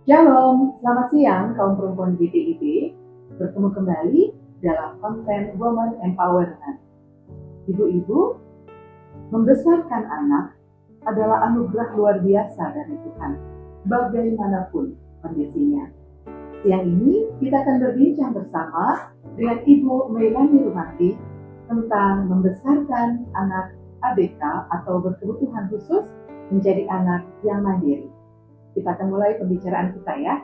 Shalom, selamat siang kaum perempuan GTIB. Bertemu kembali dalam konten Women Empowerment. Ibu-ibu, membesarkan anak adalah anugerah luar biasa dari Tuhan, bagaimanapun kondisinya. Siang ini kita akan berbincang bersama dengan Ibu Melani Rumanti tentang membesarkan anak ABK atau berkebutuhan khusus menjadi anak yang mandiri. Kita akan mulai pembicaraan kita ya.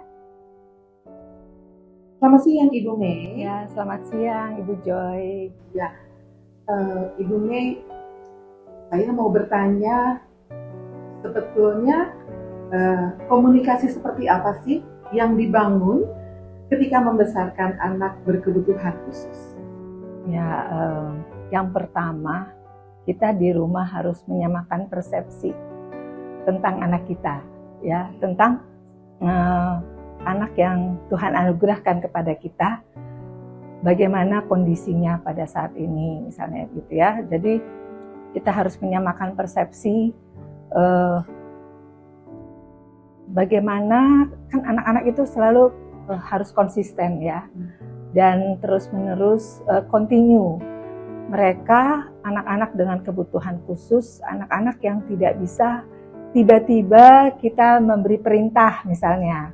Selamat siang Ibu Mei. Ya, selamat siang Ibu Joy. Ya, Ibu Mei, saya mau bertanya, sebetulnya komunikasi seperti apa sih yang dibangun ketika membesarkan anak berkebutuhan khusus? Ya, yang pertama kita di rumah harus menyamakan persepsi tentang anak kita, ya, tentang anak yang Tuhan anugerahkan kepada kita, bagaimana kondisinya pada saat ini, misalnya gitu ya. Jadi kita harus menyamakan persepsi. Bagaimana kan anak-anak itu selalu harus konsisten ya, dan terus-menerus continue. Mereka anak-anak dengan kebutuhan khusus, anak-anak yang tidak bisa tiba-tiba kita memberi perintah misalnya,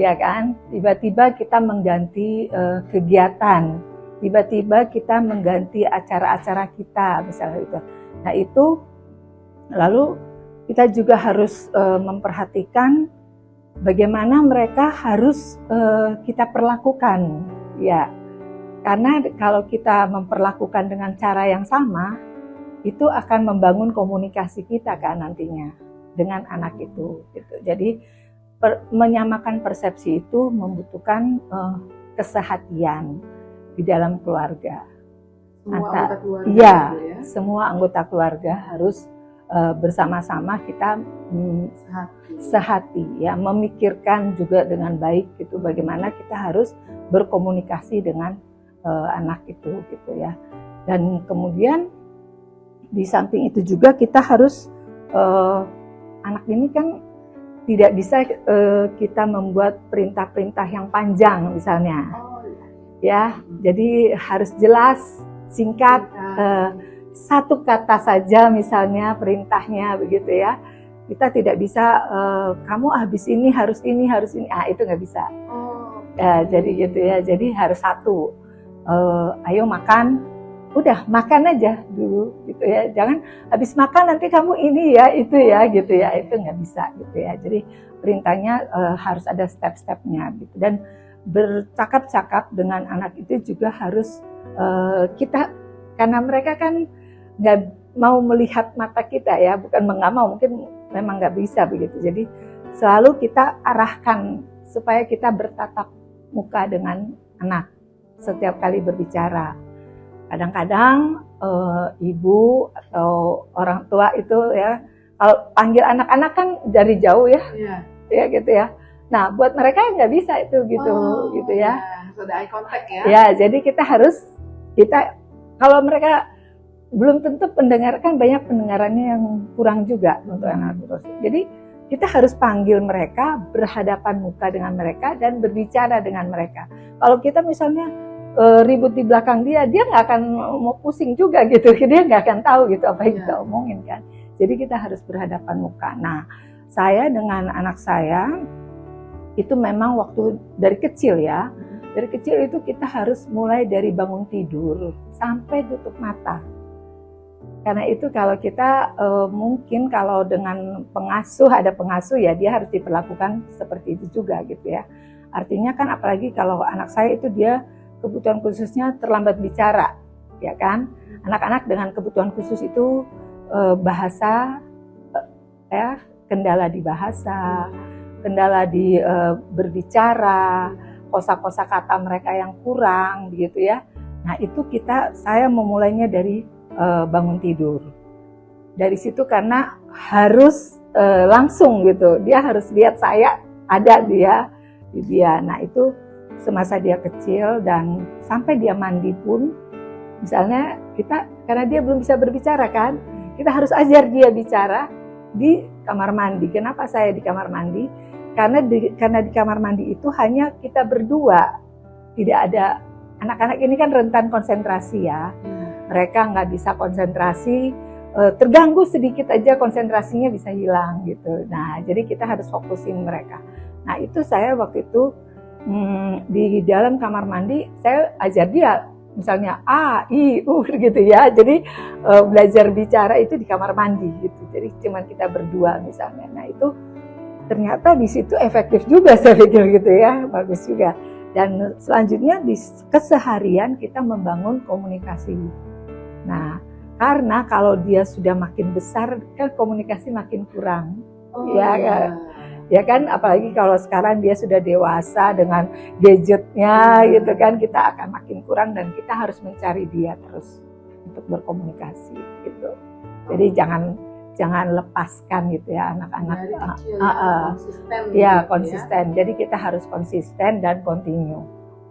ya kan? Tiba-tiba kita mengganti kegiatan, tiba-tiba kita mengganti acara-acara kita misalnya itu. Nah itu lalu kita juga harus memperhatikan bagaimana mereka harus kita perlakukan, ya. Karena kalau kita memperlakukan dengan cara yang sama, itu akan membangun komunikasi kita kan nantinya dengan anak itu. Gitu. Jadi menyamakan persepsi itu membutuhkan kesehatian di dalam keluarga. Anggota keluarga ya, ya? Semua anggota keluarga harus bersama-sama kita sehati ya, memikirkan juga dengan baik gitu bagaimana kita harus berkomunikasi dengan anak itu gitu ya. Dan kemudian di samping itu juga kita harus anak ini kan tidak bisa kita membuat perintah-perintah yang panjang misalnya, ya. Jadi harus jelas, singkat, satu kata saja misalnya perintahnya begitu ya. Kita tidak bisa kamu habis ini harus ini, itu nggak bisa. Jadi gitu ya. Jadi harus satu. Ayo makan, udah makan aja dulu gitu ya. Jangan habis makan nanti kamu ini ya itu ya gitu ya. Itu nggak bisa gitu ya. Jadi perintahnya harus ada step-stepnya gitu. Dan bercakap-cakap dengan anak itu juga harus kita, karena mereka kan nggak mau melihat mata kita ya, bukan nggak mau, mungkin memang nggak bisa begitu. Jadi selalu kita arahkan supaya kita bertatap muka dengan anak setiap kali berbicara. Kadang-kadang ibu atau orang tua itu ya, kalau panggil anak-anak kan dari jauh ya, ya gitu ya. Nah buat mereka nggak bisa itu gitu, gitu ya. Sudah eye contact ya. Ya, jadi kita kalau mereka belum tentu pendengarkan, banyak pendengarannya yang kurang juga untuk anak terus. Jadi kita harus panggil mereka, berhadapan muka dengan mereka dan berbicara dengan mereka. Kalau kita misalnya ribut di belakang dia nggak akan mau pusing juga gitu, dia nggak akan tahu gitu apa yang kita omongin kan. Jadi kita harus berhadapan muka. Nah, saya dengan anak saya itu memang waktu dari kecil ya. Dari kecil itu kita harus mulai dari bangun tidur sampai tutup mata. Karena itu kalau kita mungkin kalau dengan pengasuh, ada pengasuh ya, dia harus diperlakukan seperti itu juga gitu ya. Artinya kan apalagi kalau anak saya itu dia kebutuhan khususnya terlambat bicara, ya kan. Anak-anak dengan kebutuhan khusus itu bahasa, ya, kendala di bahasa, kendala di berbicara, kosa-kosa kata mereka yang kurang gitu ya. Nah itu saya memulainya dari bangun tidur. Dari situ karena harus langsung gitu, dia harus lihat saya ada dia. Nah itu semasa dia kecil dan sampai dia mandi pun, misalnya kita, karena dia belum bisa berbicara kan, kita harus ajar dia bicara di kamar mandi. Kenapa saya di kamar mandi? karena di kamar mandi itu hanya kita berdua, tidak ada anak-anak ini kan rentan konsentrasi ya. Mereka nggak bisa konsentrasi, terganggu sedikit aja konsentrasinya bisa hilang gitu. Nah, jadi kita harus fokusin mereka. Nah, itu saya waktu itu di dalam kamar mandi saya ajar dia misalnya A, I, U gitu ya. Jadi belajar bicara itu di kamar mandi gitu. Jadi cuma kita berdua misalnya. Nah, itu ternyata di situ efektif juga saya pikir gitu ya, bagus juga. Dan selanjutnya di keseharian kita membangun komunikasi. Nah, karena kalau dia sudah makin besar kan komunikasi makin kurang. Ya kan, apalagi kalau sekarang dia sudah dewasa dengan gadgetnya gitu kan, kita akan makin kurang dan kita harus mencari dia terus untuk berkomunikasi gitu. Jadi jangan lepaskan gitu ya anak-anak. Konsisten. Ya, konsisten. Jadi kita harus konsisten dan continue.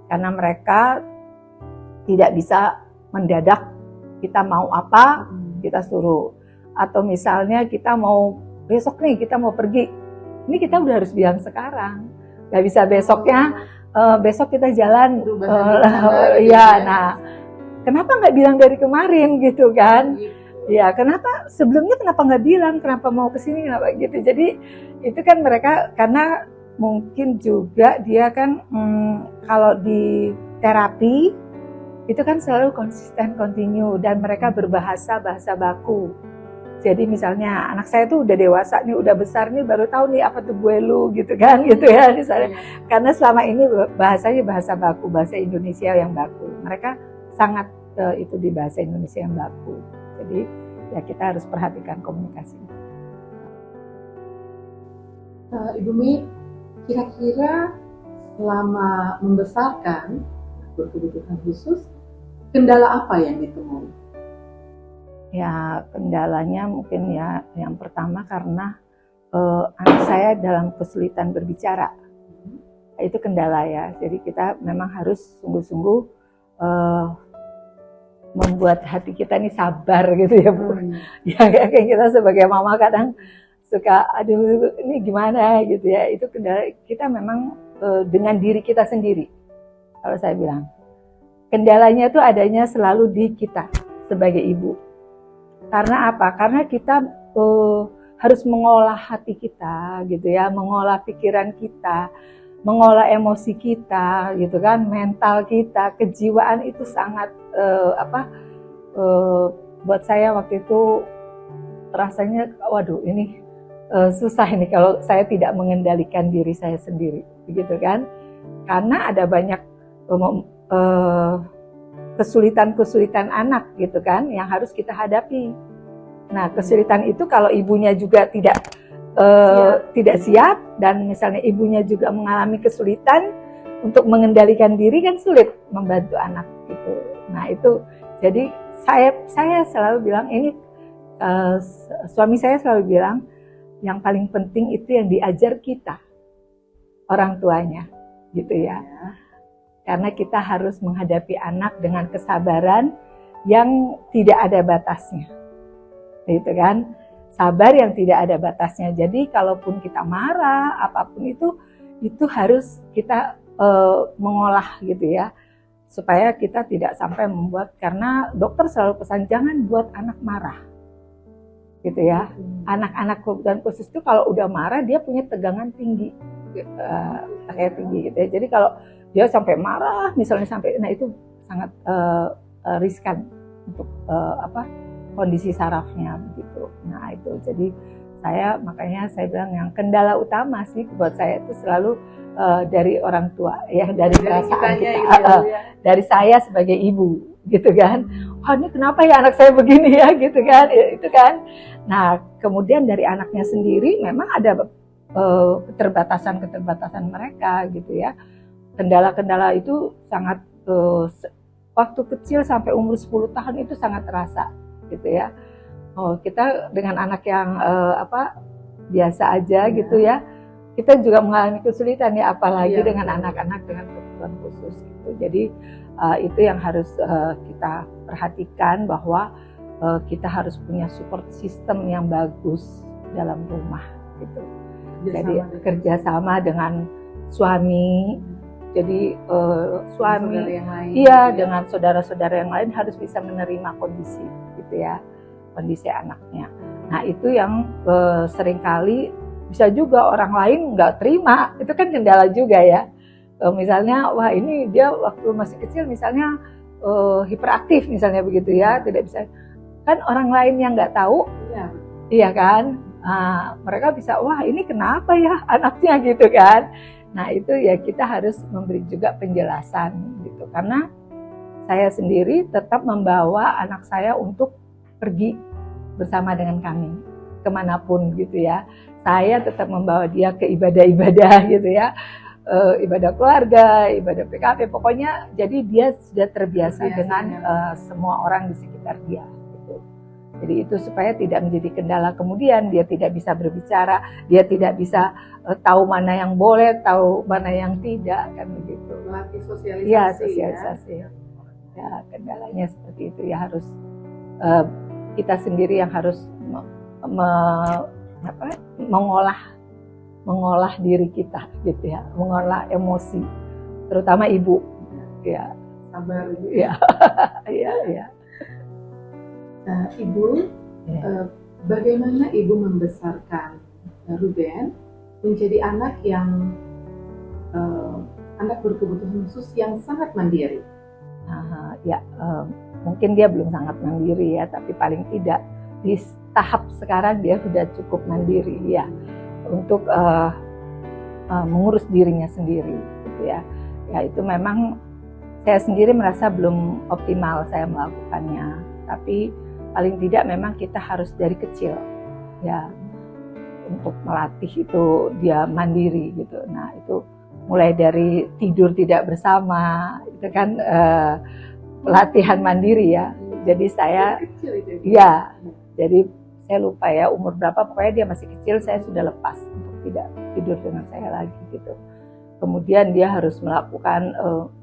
Karena mereka tidak bisa mendadak kita mau apa, kita suruh. Atau misalnya kita mau besok nih kita mau pergi. Ini kita udah harus bilang sekarang. Gak bisa besoknya, besok kita jalan. Nah, kenapa nggak bilang dari kemarin gitu kan? Ya, kenapa sebelumnya kenapa nggak bilang, kenapa mau kesini, kenapa gitu. Jadi itu kan mereka, karena mungkin juga dia kan kalau di terapi, itu kan selalu konsisten, continue, dan mereka berbahasa baku. Jadi misalnya anak saya tuh udah dewasa nih, udah besar nih, baru tahu nih apa tuh gue lu gitu kan, gitu ya misalnya. Karena selama ini bahasanya bahasa baku, bahasa Indonesia yang baku. Mereka sangat itu di bahasa Indonesia yang baku. Jadi ya kita harus perhatikan komunikasi. Ibu Mi, kira-kira selama membesarkan berkebutuhan khusus, kendala apa yang ditemui? Ya, kendalanya mungkin ya yang pertama karena anak saya dalam kesulitan berbicara. Itu kendala ya. Jadi kita memang harus sungguh-sungguh membuat hati kita ini sabar gitu ya Bu. Ya kayak kita sebagai mama kadang suka aduh ini gimana gitu ya. Itu kendala kita memang dengan diri kita sendiri. Kalau saya bilang. Kendalanya itu adanya selalu di kita sebagai ibu. Karena apa? Karena kita harus mengolah hati kita gitu ya, mengolah pikiran kita, mengolah emosi kita gitu kan, mental kita, kejiwaan itu sangat buat saya waktu itu rasanya waduh ini susah ini kalau saya tidak mengendalikan diri saya sendiri begitu kan. Karena ada banyak kesulitan-kesulitan anak gitu kan yang harus kita hadapi. Nah, kesulitan itu kalau ibunya juga tidak siap dan misalnya ibunya juga mengalami kesulitan untuk mengendalikan diri kan sulit membantu anak gitu. Nah, itu jadi saya selalu bilang ini suami saya selalu bilang yang paling penting itu yang diajar kita orang tuanya gitu ya. Karena kita harus menghadapi anak dengan kesabaran yang tidak ada batasnya. Gitu kan? Sabar yang tidak ada batasnya. Jadi kalaupun kita marah, apapun itu harus kita mengolah gitu ya. Supaya kita tidak sampai membuat, karena dokter selalu pesan jangan buat anak marah. Gitu ya. Anak-anak kebutuhan khusus itu kalau udah marah dia punya tegangan tinggi. Kayak tinggi gitu ya. Jadi kalau dia sampai marah, misalnya sampai, nah itu sangat riskan untuk kondisi sarafnya begitu. Nah itu, jadi makanya saya bilang yang kendala utama sih buat saya itu selalu dari orang tua, ya dari perasaan kita, dari saya sebagai ibu, gitu kan. Wah ini kenapa ya anak saya begini ya, gitu kan, itu kan. Nah kemudian dari anaknya sendiri memang ada keterbatasan mereka, gitu ya. Kendala-kendala itu sangat waktu kecil sampai umur 10 tahun itu sangat terasa gitu ya. Kita dengan anak yang biasa aja gitu ya. Kita juga mengalami kesulitan ya, apalagi dengan anak-anak dengan kebutuhan khusus gitu. Jadi itu yang harus kita perhatikan bahwa kita harus punya support system yang bagus dalam rumah gitu. Jadi kerjasama dengan suami. Jadi suami, iya, dengan saudara-saudara yang lain harus bisa menerima kondisi, gitu ya, kondisi anaknya. Nah itu yang seringkali bisa juga orang lain nggak terima, itu kan kendala juga ya. Misalnya, wah ini dia waktu masih kecil misalnya hiperaktif misalnya begitu ya, tidak bisa. Kan orang lain yang nggak tahu, iya kan, mereka bisa, wah ini kenapa ya anaknya gitu kan. Nah itu ya kita harus memberi juga penjelasan gitu, karena saya sendiri tetap membawa anak saya untuk pergi bersama dengan kami kemanapun gitu ya. Saya tetap membawa dia ke ibadah-ibadah gitu ya, ibadah keluarga, ibadah PKP, pokoknya jadi dia sudah terbiasa dengan semua orang di sekitar dia. Jadi itu supaya tidak menjadi kendala kemudian, dia tidak bisa berbicara, dia tidak bisa tahu mana yang boleh, tahu mana yang tidak, kan begitu. Melatih sosialisasi. Ya, sosialisasi. Ya, kendalanya seperti itu ya, harus kita sendiri yang harus mengolah diri kita gitu ya, mengolah emosi, terutama ibu. Ya. Sabar ibu. Ya. Iya. Ibu, bagaimana Ibu membesarkan Ruben menjadi anak yang anak berkebutuhan khusus yang sangat mandiri? Mungkin dia belum sangat mandiri ya, tapi paling tidak di tahap sekarang dia sudah cukup mandiri ya, untuk mengurus dirinya sendiri, gitu ya. Ya itu memang saya sendiri merasa belum optimal saya melakukannya, tapi paling tidak memang kita harus dari kecil ya untuk melatih itu dia mandiri gitu. Nah itu mulai dari tidur tidak bersama, itu kan pelatihan mandiri ya. Jadi saya ya, jadi saya lupa ya umur berapa, pokoknya dia masih kecil saya sudah lepas untuk tidak tidur dengan saya lagi gitu. Kemudian dia harus melakukan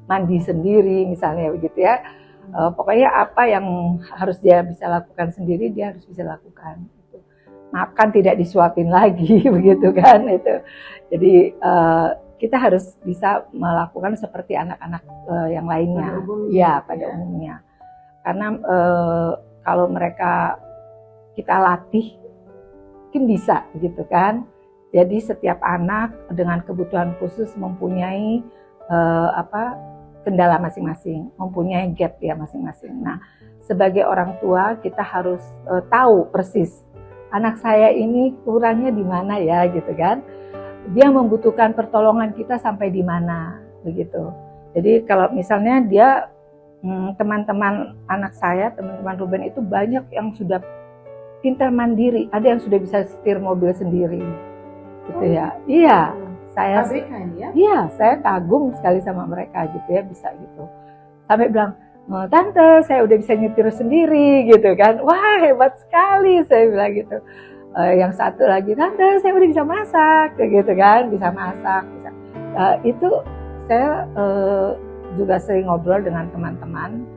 mandi sendiri misalnya begitu ya. Pokoknya apa yang harus dia bisa lakukan sendiri dia harus bisa lakukan. Makan tidak disuapin lagi begitu kan itu. Jadi kita harus bisa melakukan seperti anak-anak yang lainnya, pada umumnya. Karena kalau mereka kita latih mungkin bisa gitu kan. Jadi setiap anak dengan kebutuhan khusus mempunyai kendala masing-masing, mempunyai gap ya masing-masing. Nah, sebagai orang tua kita harus tahu persis anak saya ini kurangnya di mana ya gitu kan. Dia membutuhkan pertolongan kita sampai di mana begitu. Jadi kalau misalnya dia teman-teman anak saya, teman-teman Ruben itu banyak yang sudah pintar mandiri, ada yang sudah bisa setir mobil sendiri. Gitu ya. Iya. Saya kagum sekali sama mereka gitu ya, bisa gitu. Sampai bilang, tante saya udah bisa nyetir sendiri gitu kan. Wah hebat sekali saya bilang gitu. Yang satu lagi, tante saya udah bisa masak gitu kan, bisa masak. Itu saya juga sering ngobrol dengan teman-teman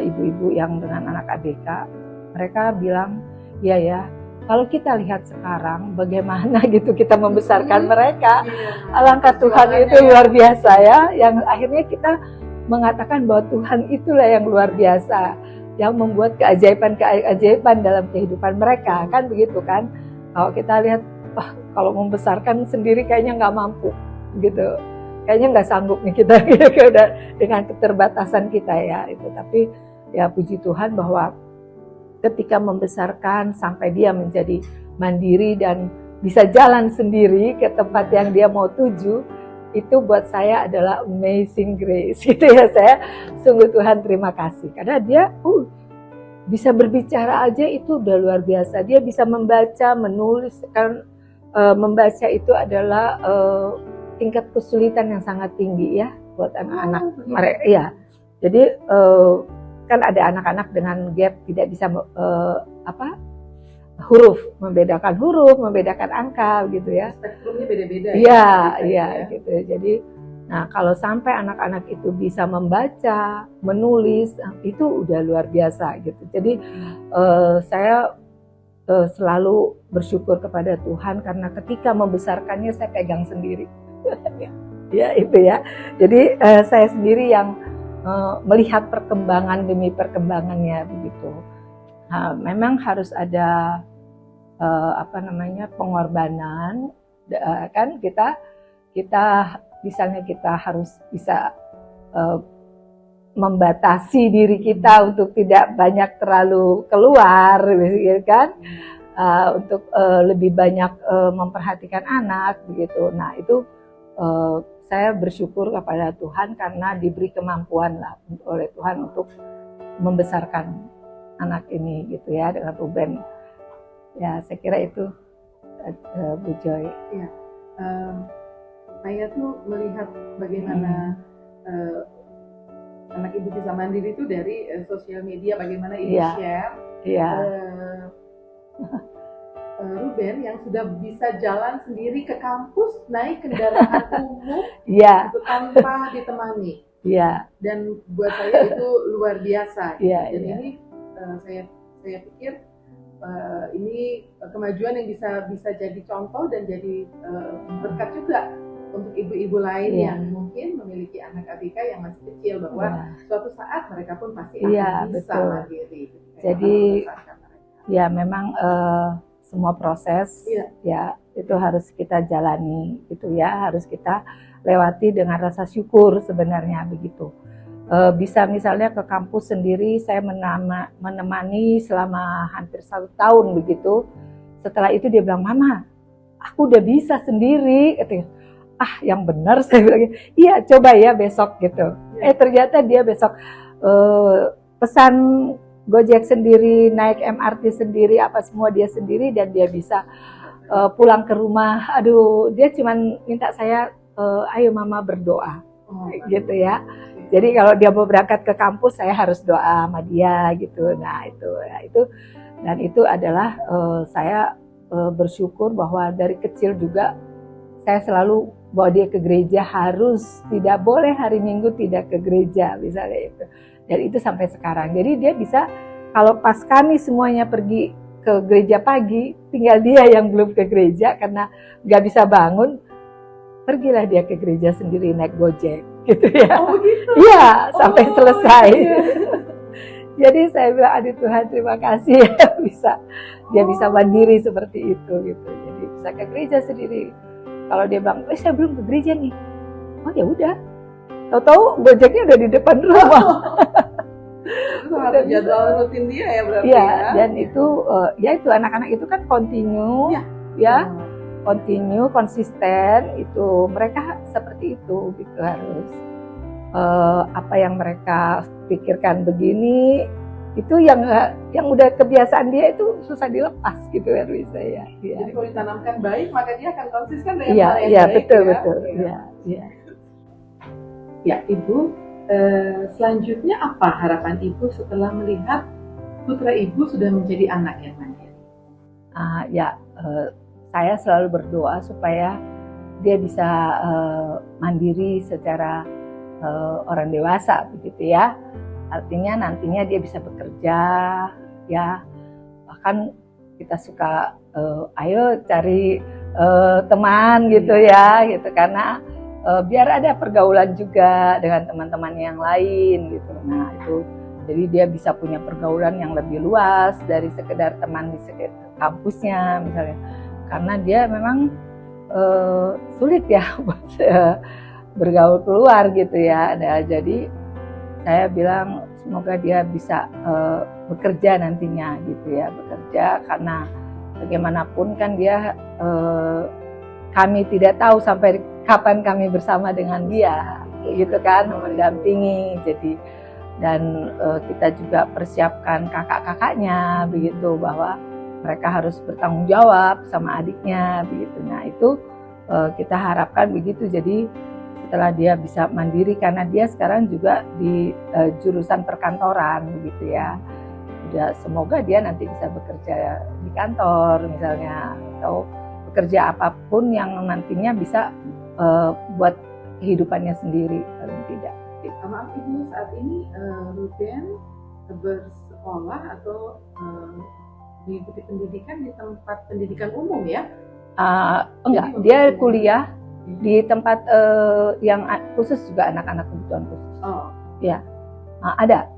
ibu-ibu yang dengan anak ABK. Mereka bilang, iya ya. Kalau kita lihat sekarang bagaimana gitu kita membesarkan mereka, alangkah Tuhan itu luar biasa ya, yang akhirnya kita mengatakan bahwa Tuhan itulah yang luar biasa, yang membuat keajaiban dalam kehidupan mereka, kan begitu kan. Kalau kita lihat, kalau membesarkan sendiri kayaknya nggak mampu gitu, kayaknya nggak sanggup nih kita udah dengan keterbatasan kita ya itu. Tapi ya puji Tuhan bahwa ketika membesarkan sampai dia menjadi mandiri dan bisa jalan sendiri ke tempat yang dia mau tuju, itu buat saya adalah amazing grace gitu ya. Saya sungguh Tuhan terima kasih karena dia bisa berbicara aja itu udah luar biasa. Dia bisa membaca, menulis kan. Membaca itu adalah tingkat kesulitan yang sangat tinggi ya buat anak-anak mereka ya. Jadi kan ada anak-anak dengan gap tidak bisa membedakan huruf, membedakan angka gitu ya. Spektrumnya beda-beda. Iya gitu. Jadi nah kalau sampai anak-anak itu bisa membaca, menulis, itu udah luar biasa gitu. Jadi saya selalu bersyukur kepada Tuhan karena ketika membesarkannya saya pegang sendiri. Ya itu ya. Jadi saya sendiri yang melihat perkembangan demi perkembangannya begitu. Nah, memang harus ada pengorbanan, kan kita misalnya kita harus bisa membatasi diri kita untuk tidak banyak terlalu keluar, ya kan? Untuk lebih banyak memperhatikan anak begitu. Nah itu saya bersyukur kepada Tuhan karena diberi kemampuan lah oleh Tuhan untuk membesarkan anak ini gitu ya dengan Ruben. Ya saya kira itu Bu Joy. Ya, saya tuh melihat bagaimana anak ibu bisa mandiri itu dari sosial media, bagaimana ibu share. Ruben yang sudah bisa jalan sendiri ke kampus, naik kendaraan umum itu tanpa ditemani. Dan buat saya itu luar biasa. Dan ini saya pikir ini kemajuan yang bisa jadi contoh dan jadi berkat juga untuk ibu-ibu lain yang mungkin memiliki anak ABK yang masih kecil, bahwa suatu saat mereka pun pasti akan bisa mandiri. Jadi ya memang semua proses ya itu harus kita jalani gitu ya, harus kita lewati dengan rasa syukur sebenarnya begitu. Bisa misalnya ke kampus sendiri, saya menemani selama hampir 1 tahun begitu. Setelah itu dia bilang, "Mama, aku udah bisa sendiri," katanya. Yang benar saya bilang, iya coba ya besok gitu. Ternyata dia besok pesan Gojek sendiri, naik MRT sendiri, apa semua dia sendiri, dan dia bisa pulang ke rumah. Aduh, dia cuman minta saya, ayo mama berdoa, gitu ya. Jadi kalau dia mau berangkat ke kampus, saya harus doa sama dia gitu. Nah itu adalah saya bersyukur bahwa dari kecil juga saya selalu bawa dia ke gereja, harus tidak boleh hari Minggu tidak ke gereja misalnya itu. Dan itu sampai sekarang. Jadi dia bisa, kalau pas kami semuanya pergi ke gereja pagi, tinggal dia yang belum ke gereja karena nggak bisa bangun, pergilah dia ke gereja sendiri naik Gojek gitu ya. Oh gitu? Iya, sampai selesai. Jadi saya bilang, aduh Tuhan terima kasih ya dia bisa mandiri seperti itu gitu. Jadi bisa ke gereja sendiri. Kalau dia bilang, saya belum ke gereja nih. Oh ya udah. Tahu-tahu Gojeknya udah di depan rumah. Itu harus jadwal rutin dia ya berarti ya. Dan itu itu anak-anak itu kan continue continue, konsisten, itu mereka seperti itu gitu, harus apa yang mereka pikirkan begini, itu yang udah kebiasaan dia itu susah dilepas gitu ya bisa ya. Jadi kalau ditanamkan baik maka dia akan konsisten dengan hal yang baik. Betul. Ya Ibu, selanjutnya apa harapan Ibu setelah melihat putra Ibu sudah menjadi anak yang mandiri? Saya selalu berdoa supaya dia bisa mandiri secara orang dewasa begitu ya. Artinya nantinya dia bisa bekerja ya. Bahkan kita suka ayo cari teman gitu ya gitu, karena biar ada pergaulan juga dengan teman-teman yang lain gitu. Nah itu jadi dia bisa punya pergaulan yang lebih luas dari sekedar teman di sekitar kampusnya misalnya. Karena dia memang sulit ya buat bergaul keluar gitu ya. Nah, jadi saya bilang semoga dia bisa bekerja nantinya gitu ya, bekerja, karena bagaimanapun kan dia kami tidak tahu sampai kapan kami bersama dengan dia gitu kan, mendampingi. Jadi dan kita juga persiapkan kakak-kakaknya begitu, bahwa mereka harus bertanggung jawab sama adiknya begitu. Nah itu kita harapkan begitu. Jadi setelah dia bisa mandiri, karena dia sekarang juga di jurusan perkantoran begitu ya. Semoga dia nanti bisa bekerja di kantor misalnya, atau bekerja apapun yang nantinya bisa buat kehidupannya sendiri, paling tidak. Maaf Ibu, saat ini Ruben bersekolah atau mengikuti pendidikan di tempat pendidikan umum ya? Enggak, Jadi dia untuk- kuliah di tempat yang khusus juga anak-anak kebutuhan khusus. Oh, Ada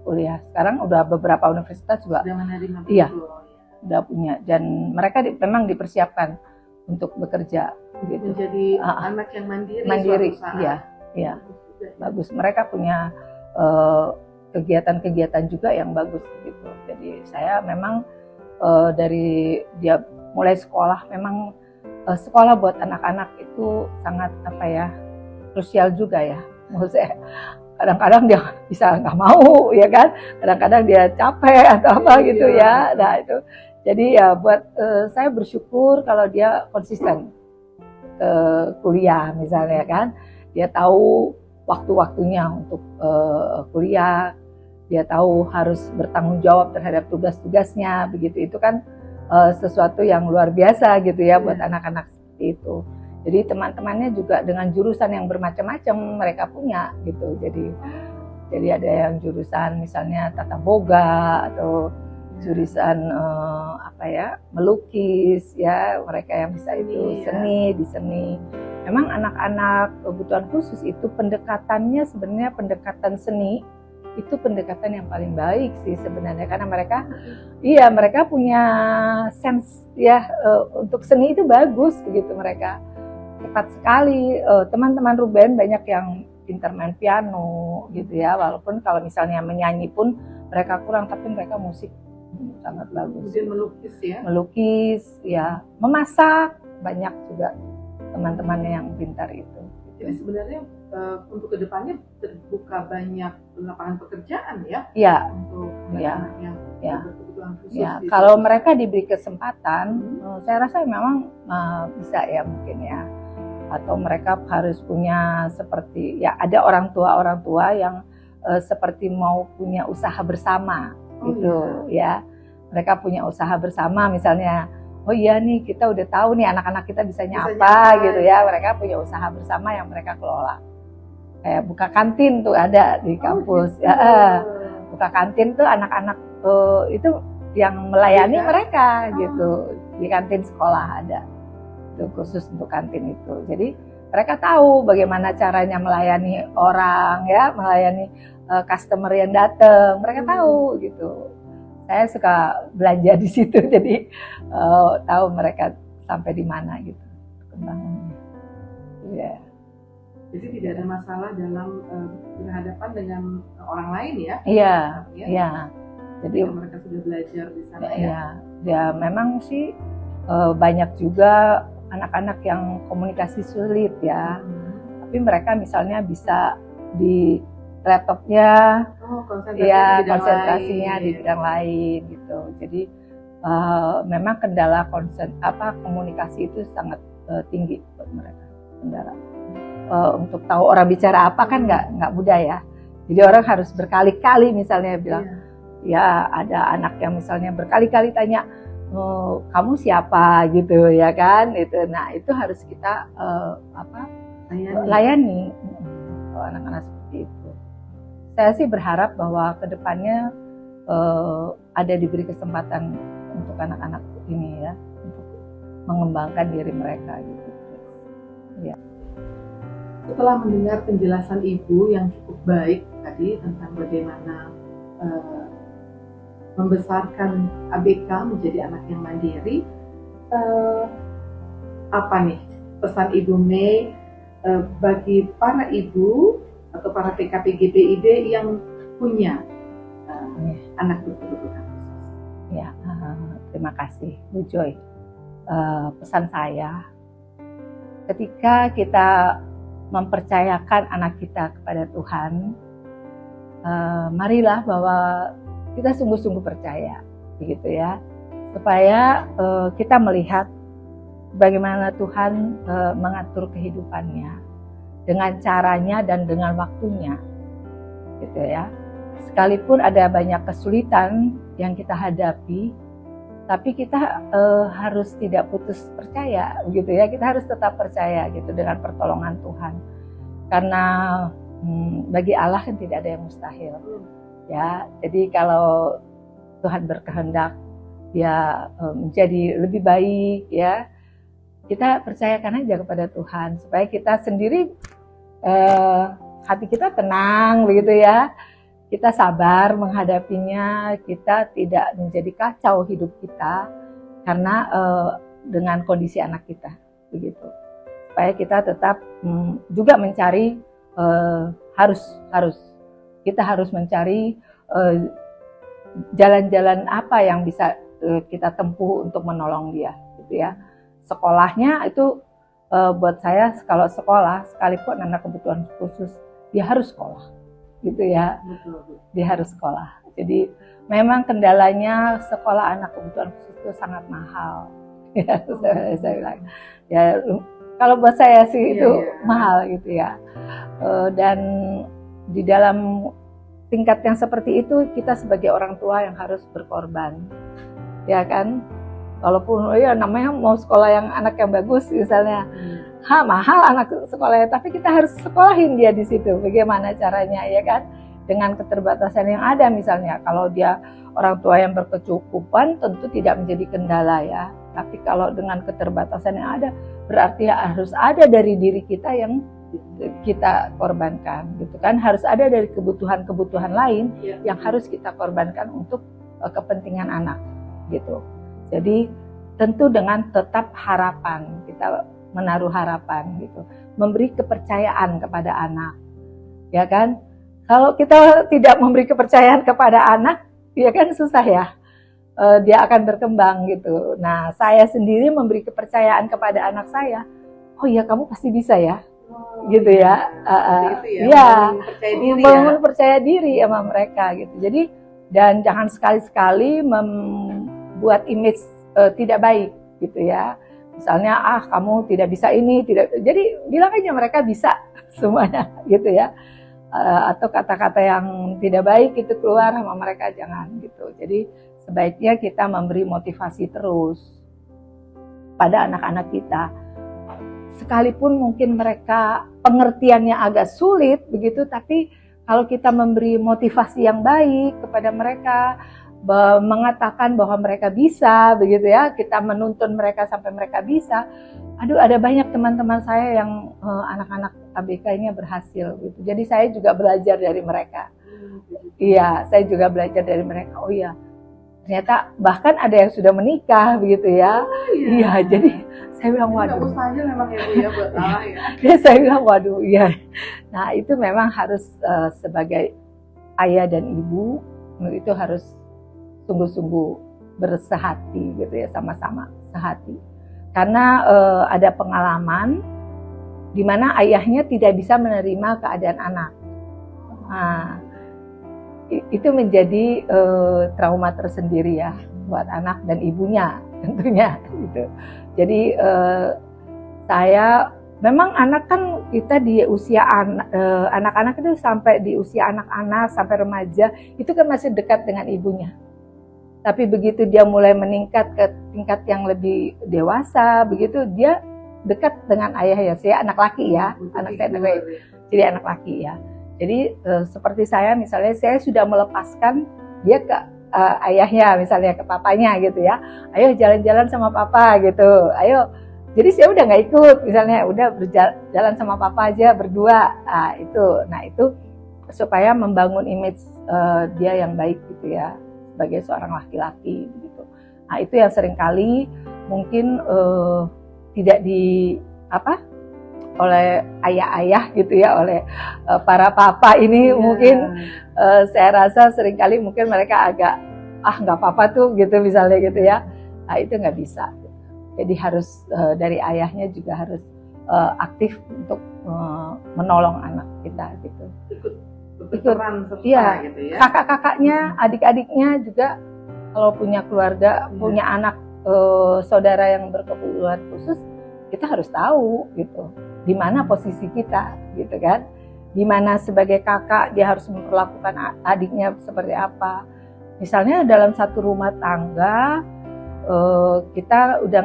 kuliah. Sekarang udah beberapa universitas juga sudah menerima Iya. betul, ya. udah punya, dan mereka memang dipersiapkan untuk bekerja gitu. Menjadi Ah, anak yang mandiri. Mandiri, suatu saat. iya, iya. Bagus juga, ya. Bagus. Mereka punya kegiatan-kegiatan juga yang bagus gitu. Jadi saya memang dari dia mulai sekolah, memang sekolah buat anak-anak itu sangat krusial juga ya. Menurut saya kadang-kadang dia bisa nggak mau ya kan, kadang-kadang dia capek atau apa Iya. gitu ya. Nah itu, jadi ya buat saya bersyukur kalau dia konsisten ke kuliah misalnya kan, dia tahu waktu-waktunya untuk kuliah, dia tahu harus bertanggung jawab terhadap tugas-tugasnya, begitu. Itu kan sesuatu yang luar biasa gitu ya buat anak-anak seperti itu. Jadi teman-temannya juga dengan jurusan yang bermacam-macam mereka punya gitu. Jadi ada yang jurusan misalnya tata boga atau jurusan melukis ya, mereka yang bisa itu di seni. Memang anak-anak kebutuhan khusus itu pendekatannya sebenarnya pendekatan seni itu pendekatan yang paling baik sih sebenarnya, karena mereka punya sense ya untuk seni itu bagus begitu, mereka cepat sekali. Teman-teman Ruben banyak yang pintar main piano gitu ya, walaupun kalau misalnya menyanyi pun mereka kurang, tapi mereka musik sangat bagus. Kemudian melukis ya, memasak, banyak juga teman-temannya yang pintar itu. Jadi sebenarnya untuk kedepannya terbuka banyak lapangan pekerjaan ya? Iya. Untuk Iya. anak-anak yang berkebutuhan khusus. Ya, kalau mereka diberi kesempatan, saya rasa memang bisa ya mungkin ya. Atau mereka harus punya seperti ya, ada orang tua yang seperti mau punya usaha bersama gitu ya. Mereka punya usaha bersama misalnya. Oh iya nih, kita udah tahu nih anak-anak kita bisanya apa gitu ya. Mereka punya usaha bersama yang mereka kelola. Kayak buka kantin tuh ada di kampus. Gitu. Buka kantin tuh anak-anak itu yang melayani mereka gitu. Di kantin sekolah ada. Itu khusus untuk kantin itu. Jadi mereka tahu bagaimana caranya melayani orang ya, melayani customer yang datang. Mereka tahu gitu. Saya suka belanja di situ, jadi tahu mereka sampai di mana gitu perkembangannya. Ya. Jadi tidak ada masalah dalam berhadapan dengan orang lain ya? Iya, iya. Jadi mereka sudah belajar di sana ya memang sih banyak juga anak-anak yang komunikasi sulit ya. Tapi mereka misalnya bisa di laptopnya, konsentrasinya di bidang lain gitu. Jadi memang kendala komunikasi itu sangat tinggi buat mereka. Kendala untuk tahu orang bicara apa kan nggak mudah ya. Jadi orang harus berkali-kali misalnya bilang, ya ada anak yang misalnya berkali-kali tanya, kamu siapa gitu ya kan? Itu, nah itu harus kita layani kalau anak-anak seperti itu. Saya sih berharap bahwa kedepannya ada diberi kesempatan untuk anak-anak ini ya, untuk mengembangkan diri mereka gitu. Ya. Setelah mendengar penjelasan Ibu yang cukup baik tadi tentang bagaimana membesarkan ABK menjadi anak yang mandiri, apa nih pesan Ibu May bagi para ibu atau para PKP GPIB yang punya anak berkebutuhan khusus? Ya, terima kasih Bu Joy. Pesan saya, ketika kita mempercayakan anak kita kepada Tuhan, marilah bahwa kita sungguh-sungguh percaya, begitu ya, supaya kita melihat bagaimana Tuhan mengatur kehidupannya dengan caranya dan dengan waktunya, gitu ya. Sekalipun ada banyak kesulitan yang kita hadapi, tapi kita harus tidak putus percaya, gitu ya. Kita harus tetap percaya gitu dengan pertolongan Tuhan, karena bagi Allah kan tidak ada yang mustahil, ya. Jadi kalau Tuhan berkehendak, dia menjadi lebih baik ya. Kita percayakan aja kepada Tuhan supaya kita sendiri hati kita tenang begitu ya. Kita sabar menghadapinya, kita tidak menjadi kacau hidup kita karena dengan kondisi anak kita begitu. Supaya kita tetap juga mencari kita harus mencari jalan-jalan apa yang bisa kita tempuh untuk menolong dia gitu ya. Sekolahnya itu buat saya kalau sekolah sekalipun anak kebutuhan khusus dia harus sekolah gitu ya. Betul. Dia harus sekolah. Jadi memang kendalanya sekolah anak kebutuhan khusus itu sangat mahal. Ya, saya bilang. Ya kalau buat saya sih itu mahal gitu ya. Dan di dalam tingkat yang seperti itu kita sebagai orang tua yang harus berkorban. Ya kan? Walaupun ya namanya mau sekolah yang anak yang bagus misalnya. Mahal anak sekolahnya, tapi kita harus sekolahin dia di situ. Bagaimana caranya ya kan? Dengan keterbatasan yang ada misalnya, kalau dia orang tua yang berkecukupan tentu tidak menjadi kendala ya. Tapi kalau dengan keterbatasan yang ada, berarti harus ada dari diri kita yang kita korbankan, gitu kan? Harus ada dari kebutuhan-kebutuhan lain yang harus kita korbankan untuk kepentingan anak, gitu. Jadi tentu dengan tetap harapan kita menaruh harapan gitu, memberi kepercayaan kepada anak, ya kan? Kalau kita tidak memberi kepercayaan kepada anak, ya kan susah ya, dia akan berkembang gitu. Nah, saya sendiri memberi kepercayaan kepada anak saya, oh ya kamu pasti bisa ya, gitu ya. Membangun percaya diri sama mereka gitu. Jadi dan jangan sekali-sekali membuat image tidak baik gitu ya. Misalnya kamu tidak bisa ini, jadi bilang aja mereka bisa semuanya gitu ya. Atau kata-kata yang tidak baik itu keluar sama mereka, jangan gitu. Jadi sebaiknya kita memberi motivasi terus pada anak-anak kita. Sekalipun mungkin mereka pengertiannya agak sulit begitu, tapi kalau kita memberi motivasi yang baik kepada mereka, mengatakan bahwa mereka bisa begitu ya, kita menuntun mereka sampai mereka bisa. Ada banyak teman-teman saya yang anak-anak ABK ini berhasil gitu. Jadi saya juga belajar dari mereka. Iya, saya juga belajar dari mereka. Oh iya, ternyata bahkan ada yang sudah menikah begitu ya. Iya, jadi saya bilang waduh. Usahanya memang ya Bu ya buat Allah ya. Ya saya bilang waduh, iya. Nah itu memang harus sebagai ayah dan ibu itu harus sungguh-sungguh bersehati gitu ya, sama-sama sehati. Karena ada pengalaman di mana ayahnya tidak bisa menerima keadaan anak. Nah, itu menjadi trauma tersendiri ya buat anak dan ibunya tentunya gitu. Jadi saya memang anak kan kita di usia anak-anak itu sampai di usia anak-anak sampai remaja itu kan masih dekat dengan ibunya. Tapi begitu dia mulai meningkat ke tingkat yang lebih dewasa, begitu dia dekat dengan ayah ya. Saya anak laki ya, anak saya jadi anak laki ya. Jadi seperti saya misalnya, saya sudah melepaskan dia ke ayahnya, misalnya ke papanya gitu ya. Ayo jalan-jalan sama papa gitu, ayo. Jadi saya udah nggak ikut, misalnya udah berjalan sama papa aja berdua. Nah itu supaya membangun image dia yang baik gitu ya, sebagai seorang laki-laki gitu. Nah itu yang seringkali mungkin tidak oleh ayah-ayah gitu ya, oleh para papa ini mungkin saya rasa seringkali mungkin mereka agak nggak apa-apa tuh gitu misalnya gitu ya. Nah itu nggak bisa. Jadi harus dari ayahnya juga harus aktif untuk menolong anak kita gitu. Ikut iya, gitu ya. Kakak-kakaknya, adik-adiknya juga kalau punya keluarga, punya anak saudara yang berkebutuhan khusus, kita harus tahu gitu di mana posisi kita gitu kan. Di mana sebagai kakak dia harus memperlakukan adiknya seperti apa. Misalnya dalam satu rumah tangga kita udah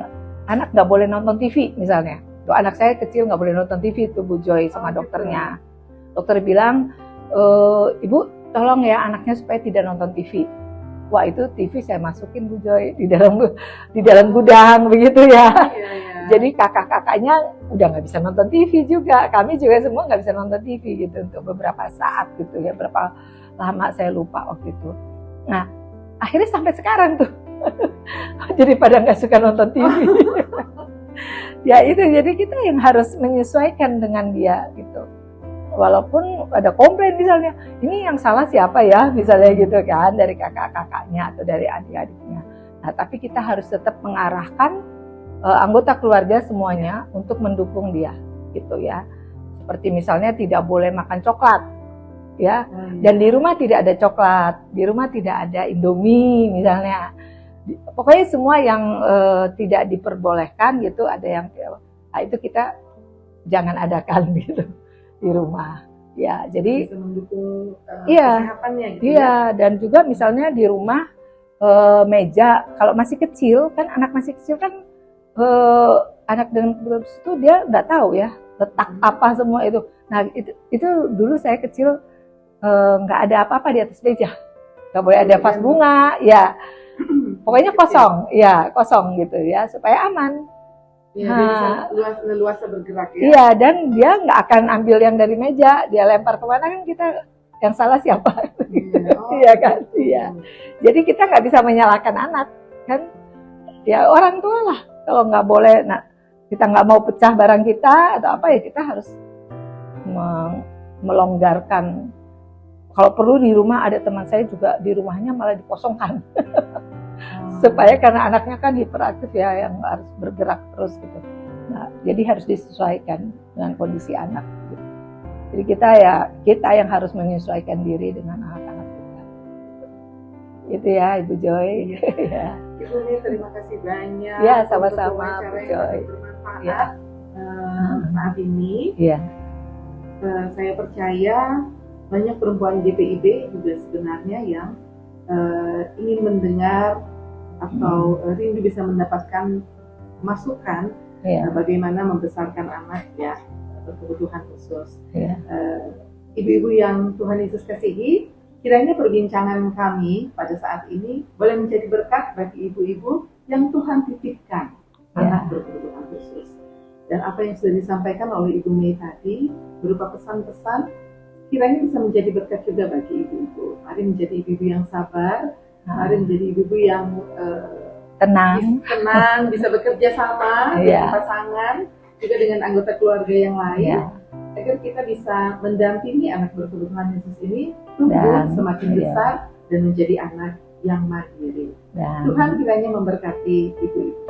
anak nggak boleh nonton TV misalnya. Tuh anak saya kecil nggak boleh nonton TV tuh Bu Joy sama dokternya. Dokter bilang, ibu tolong ya anaknya supaya tidak nonton TV. wah itu TV saya masukin Bu Joy di dalam gudang begitu ya. Jadi kakak-kakaknya udah nggak bisa nonton TV juga, kami juga semua nggak bisa nonton TV gitu untuk beberapa saat gitu ya, berapa lama saya lupa waktu itu. Nah akhirnya sampai sekarang tuh jadi pada nggak suka nonton TV. Ya itu, jadi kita yang harus menyesuaikan dengan dia gitu. Walaupun ada komplain misalnya, ini yang salah siapa ya misalnya gitu kan, dari kakak-kakaknya atau dari adik-adiknya. Nah tapi kita harus tetap mengarahkan anggota keluarga semuanya untuk mendukung dia gitu ya. Seperti misalnya tidak boleh makan coklat ya, dan di rumah tidak ada coklat, di rumah tidak ada Indomie misalnya. Pokoknya semua yang tidak diperbolehkan gitu, ada yang itu kita jangan adakan gitu di rumah ya. Jadi bisa mendukung iya, kesehatannya gitu iya ya. Dan juga misalnya di rumah meja kalau masih kecil kan, anak masih kecil kan, anak dengan kebutuhan khusus itu dia nggak tahu ya letak apa semua itu. Nah itu dulu saya kecil nggak ada apa-apa di atas meja, nggak boleh ada vas bunga ya, pokoknya kosong ya, kosong gitu ya supaya aman. Ya, dia bisa leluasa bergerak ya. Iya, dan dia nggak akan ambil yang dari meja, dia lempar kemana kan, kita yang salah siapa? Iya kan? Iya. Jadi kita nggak bisa menyalahkan anak kan? Ya orang tua lah. Kalau nggak boleh, nah kita nggak mau pecah barang kita atau apa ya, kita harus melonggarkan. Kalau perlu di rumah, ada teman saya juga di rumahnya malah dikosongkan. Supaya karena anaknya kan hiperaktif ya, yang harus bergerak terus gitu. Nah, jadi harus disesuaikan dengan kondisi anak. Gitu. Jadi kita yang harus menyesuaikan diri dengan anak-anak kita. Itu ya Ibu Joy. Ya. Ibu Umi, terima kasih banyak. Ya, sama-sama Bu Joy. Bermanfaat ya. Saat ini. Ya. Saya percaya banyak perempuan GPIB juga sebenarnya yang ingin mendengar atau rindu bisa mendapatkan masukan bagaimana membesarkan anak ya berkebutuhan khusus. Ibu-ibu yang Tuhan Yesus kasihi, kiranya perbincangan kami pada saat ini boleh menjadi berkat bagi ibu-ibu yang Tuhan titipkan anak berkebutuhan khusus. Dan apa yang sudah disampaikan oleh Ibu Mei tadi berupa pesan-pesan, kiranya bisa menjadi berkat juga bagi ibu-ibu. Mari menjadi ibu-ibu yang sabar. Mari menjadi ibu-ibu yang tenang, bisa bekerja sama dengan pasangan, juga dengan anggota keluarga yang lain, agar kita bisa mendampingi anak berkebutuhan khusus ini tumbuh semakin besar dan menjadi anak yang mandiri. Tuhan kiranya memberkati ibu-ibu.